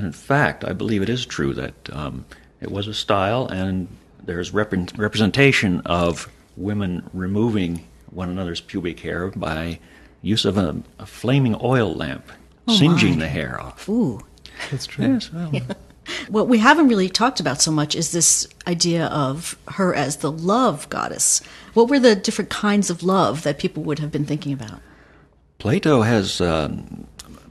And in fact, I believe it is true that it was a style, and there's representation of women removing one another's pubic hair by use of a flaming oil lamp, singeing the hair off. Ooh. That's true. Yes, well, Yeah. What we haven't really talked about so much is this idea of her as the love goddess. What were the different kinds of love that people would have been thinking about? Plato has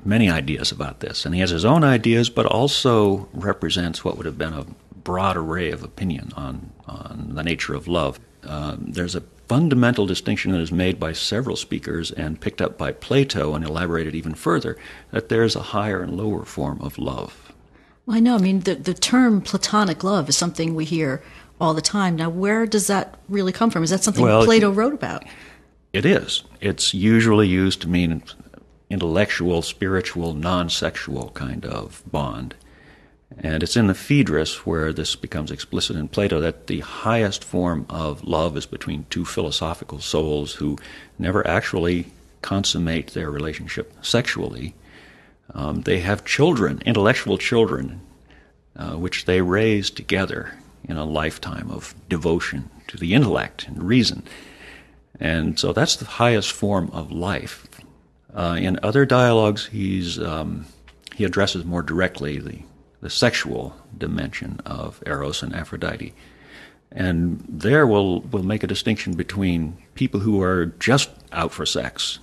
many ideas about this, and he has his own ideas, but also represents what would have been a broad array of opinion on the nature of love. There's a fundamental distinction that is made by several speakers and picked up by Plato and elaborated even further, that there's a higher and lower form of love. Well, I know. I mean, the term platonic love is something we hear all the time. Now, where does that really come from? Is that something Plato wrote about? It is. It's usually used to mean intellectual, spiritual, non-sexual kind of bond. And it's in the Phaedrus where this becomes explicit in Plato that the highest form of love is between two philosophical souls who never actually consummate their relationship sexually. They have children, intellectual children, which they raise together in a lifetime of devotion to the intellect and reason. And so that's the highest form of life. In other dialogues, he addresses more directly the sexual dimension of Eros and Aphrodite. And there we'll make a distinction between people who are just out for sex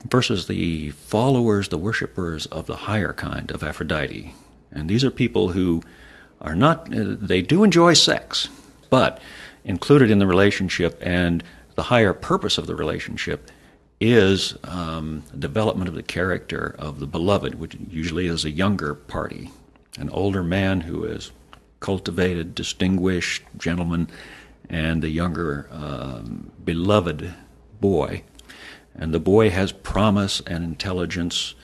versus the followers, the worshippers of the higher kind of Aphrodite. And these are people who are not, they do enjoy sex, but included in the relationship and the higher purpose of the relationship is development of the character of the beloved, which usually is a younger party, an older man who is cultivated, distinguished gentleman, and the younger beloved boy. And the boy has promise and intelligence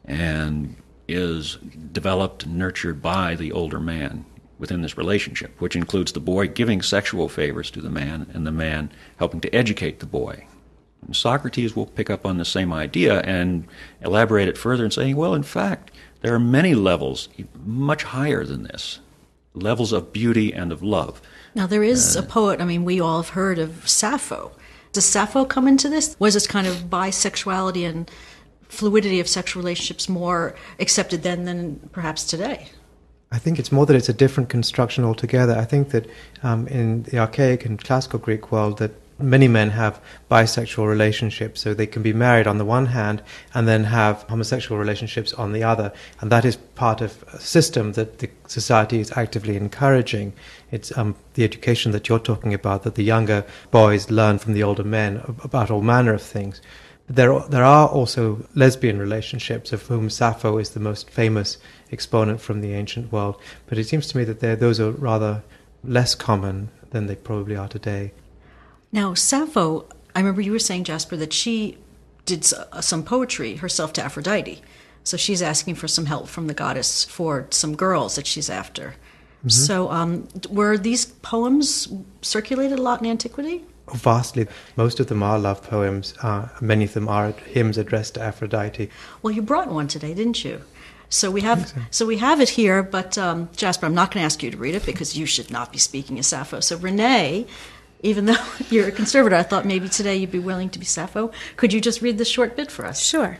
and is developed and nurtured by the older man within this relationship, which includes the boy giving sexual favors to the man and the man helping to educate the boy. And Socrates will pick up on the same idea and elaborate it further and say, well, in fact, there are many levels much higher than this, levels of beauty and of love. Now, there is a poet, I mean, we all have heard of Sappho. Does Sappho come into this? Was this kind of bisexuality and fluidity of sexual relationships more accepted then than perhaps today? I think it's more that it's a different construction altogether. I think that in the archaic and classical Greek world that many men have bisexual relationships, so they can be married on the one hand and then have homosexual relationships on the other, and that is part of a system that the society is actively encouraging. It's the education that you're talking about, that the younger boys learn from the older men about all manner of things. There are also lesbian relationships, of whom Sappho is the most famous exponent from the ancient world, but it seems to me that those are rather less common than they probably are today. Now, Sappho, I remember you were saying, Jasper, that she did some poetry herself to Aphrodite. So she's asking for some help from the goddess for some girls that she's after. Mm-hmm. So were these poems circulated a lot in antiquity? Vastly. Most of them are love poems. Many of them are hymns addressed to Aphrodite. Well, you brought one today, didn't you? So we have it here, but Jasper, I'm not going to ask you to read it because you should not be speaking as Sappho. So Renee, even though you're a conservator, I thought maybe today you'd be willing to be Sappho. Could you just read this short bit for us? Sure.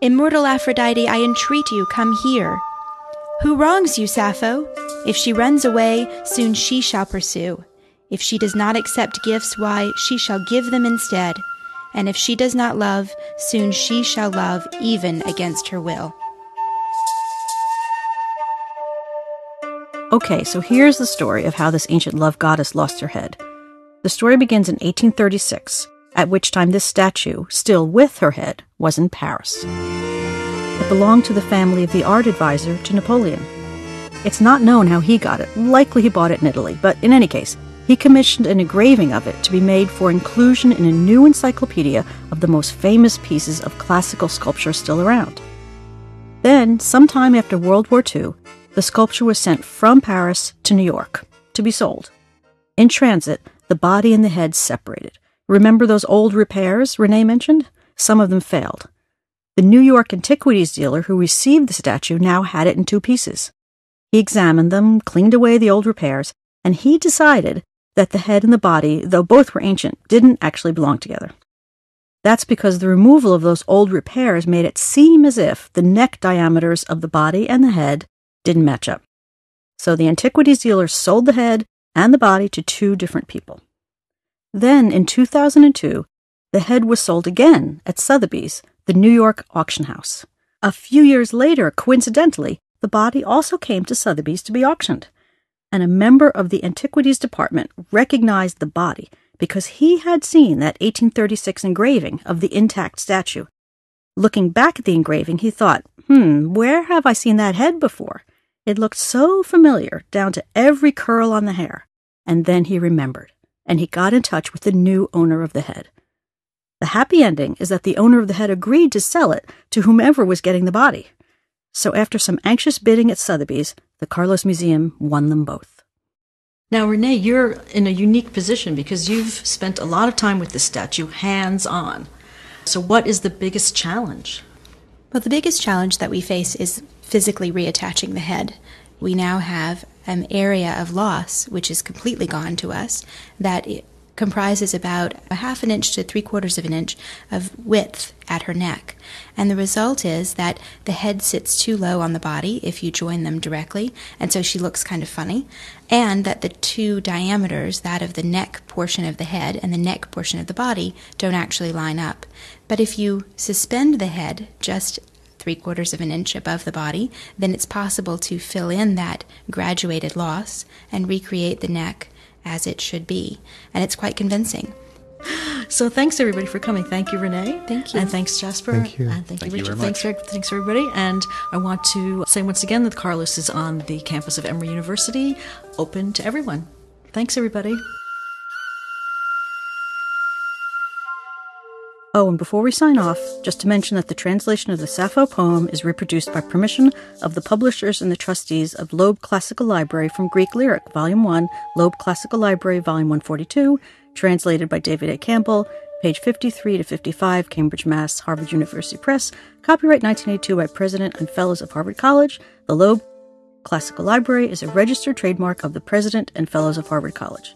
Immortal Aphrodite, I entreat you, come here. Who wrongs you, Sappho? If she runs away, soon she shall pursue. If she does not accept gifts, why, she shall give them instead. And if she does not love, soon she shall love, even against her will. Okay, so here's the story of how this ancient love goddess lost her head. The story begins in 1836, at which time this statue, still with her head, was in Paris. It belonged to the family of the art advisor to Napoleon. It's not known how he got it. Likely he bought it in Italy, but in any case, he commissioned an engraving of it to be made for inclusion in a new encyclopedia of the most famous pieces of classical sculpture still around. Then, sometime after World War II, the sculpture was sent from Paris to New York to be sold. In transit, the body and the head separated, Remember those old repairs Renee mentioned? Some of them failed. The New York antiquities dealer who received the statue now had it in 2 pieces. He examined them, cleaned away the old repairs, and he decided that the head and the body, though both were ancient, didn't actually belong together. That's because the removal of those old repairs made it seem as if the neck diameters of the body and the head didn't match up. So the antiquities dealer sold the head and the body to 2 different people. Then, in 2002, the head was sold again at Sotheby's, the New York auction house. A few years later, coincidentally, the body also came to Sotheby's to be auctioned, and a member of the antiquities department recognized the body because he had seen that 1836 engraving of the intact statue. Looking back at the engraving, he thought, where have I seen that head before? It looked so familiar, down to every curl on the hair. And then he remembered, and he got in touch with the new owner of the head. The happy ending is that the owner of the head agreed to sell it to whomever was getting the body. So after some anxious bidding at Sotheby's, the Carlos Museum won them both. Now, Renee, you're in a unique position because you've spent a lot of time with this statue, hands-on. So what is the biggest challenge? Well, the biggest challenge that we face is physically reattaching the head. We now have an area of loss, which is completely gone to us, that comprises about 1/2 inch to 3/4 of an inch of width at her neck. And the result is that the head sits too low on the body if you join them directly, and so she looks kind of funny, and that the 2 diameters, that of the neck portion of the head and the neck portion of the body, don't actually line up. But if you suspend the head just 3/4 of an inch above the body, then it's possible to fill in that graduated loss and recreate the neck as it should be. And it's quite convincing. So thanks, everybody, for coming. Thank you, Renee. Thank you. And thanks, Jasper. Thank you. And thank you, Richard. Very much. Thanks, everybody. And I want to say once again that Carlos is on the campus of Emory University, open to everyone. Thanks, everybody. Oh, and before we sign off, just to mention that the translation of the Sappho poem is reproduced by permission of the publishers and the trustees of Loeb Classical Library from Greek Lyric, Volume 1, Loeb Classical Library, Volume 142, translated by David A. Campbell, page 53 to 55, Cambridge, Mass., Harvard University Press, copyright 1982 by President and Fellows of Harvard College. The Loeb Classical Library is a registered trademark of the President and Fellows of Harvard College.